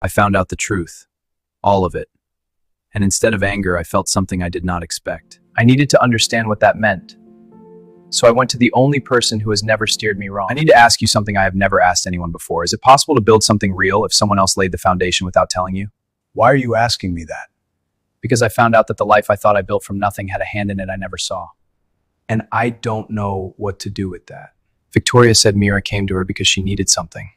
I found out the truth. All of it. And instead of anger, I felt something I did not expect. I needed to understand what that meant. So I went to the only person who has never steered me wrong. I need to ask you something I have never asked anyone before. Is it possible to build something real if someone else laid the foundation without telling you? Why are you asking me that? Because I found out that the life I thought I built from nothing had a hand in it I never saw. And I don't know what to do with that. Victoria said Mira came to her because she needed something.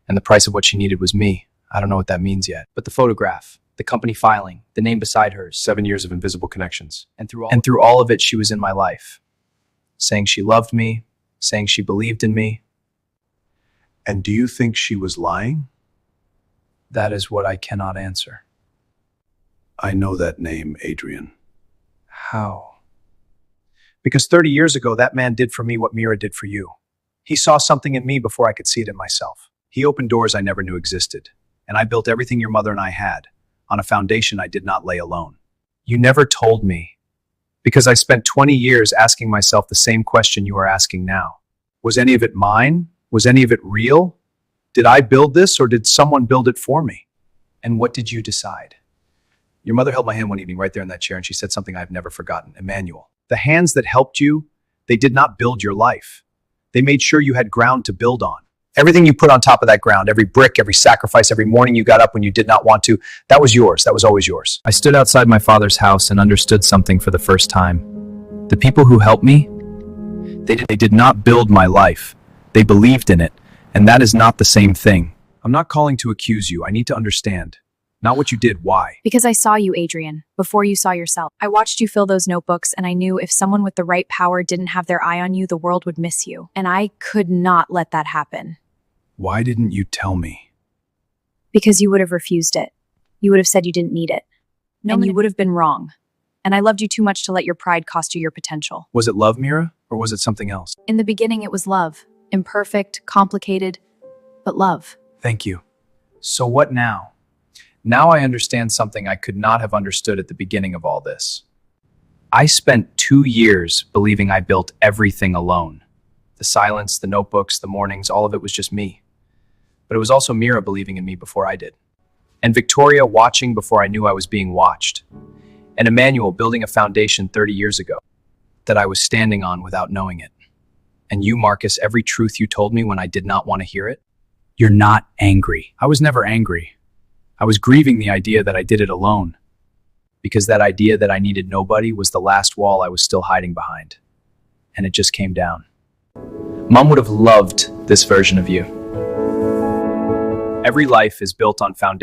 And the price of what she needed was me. I don't know what that means yet. But the photograph, the company filing, the name beside hers. 7 years of invisible connections. And through all of it, she was in my life. Saying she loved me, saying she believed in me. And do you think she was lying? That is what I cannot answer. I know that name, Adrian. How? Because 30 years ago, that man did for me what Mira did for you. He saw something in me before I could see it in myself. He opened doors I never knew existed. And I built everything your mother and I had on a foundation I did not lay alone. You never told me. Because I spent 20 years asking myself the same question you are asking now. Was any of it mine? Was any of it real? Did I build this or did someone build it for me? And what did you decide? Your mother held my hand one evening right there in that chair and she said something I've never forgotten. Emmanuel, The hands that helped you, they did not build your life. They made sure you had ground to build on. Everything you put on top of that ground, every brick, every sacrifice, every morning you got up when you did not want to, that was yours. That was always yours. I stood outside my father's house and understood something for the first time. The people who helped me, they did not build my life. They believed in it, and that is not the same thing. I'm not calling to accuse you. I need to understand. Not what you did, why. Because I saw you, Adrian, before you saw yourself. I watched you fill those notebooks, and I knew if someone with the right power didn't have their eye on you, the world would miss you. And I could not let that happen. Why didn't you tell me? Because you would have refused it. You would have said you didn't need it. And you would have been wrong. And I loved you too much to let your pride cost you your potential. Was it love, Mira, or was it something else? In the beginning, it was love. Imperfect, complicated, but love. Thank you. So what now? Now I understand something I could not have understood at the beginning of all this. I spent 2 years believing I built everything alone. The silence, the notebooks, the mornings, all of it was just me. But it was also Mira believing in me before I did. And Victoria watching before I knew I was being watched. And Emmanuel building a foundation 30 years ago that I was standing on without knowing it. And you, Marcus, every truth you told me when I did not want to hear it. You're not angry. I was never angry. I was grieving the idea that I did it alone. Because that idea that I needed nobody was the last wall I was still hiding behind. And it just came down. Mom would have loved this version of you. Every life is built on foundation.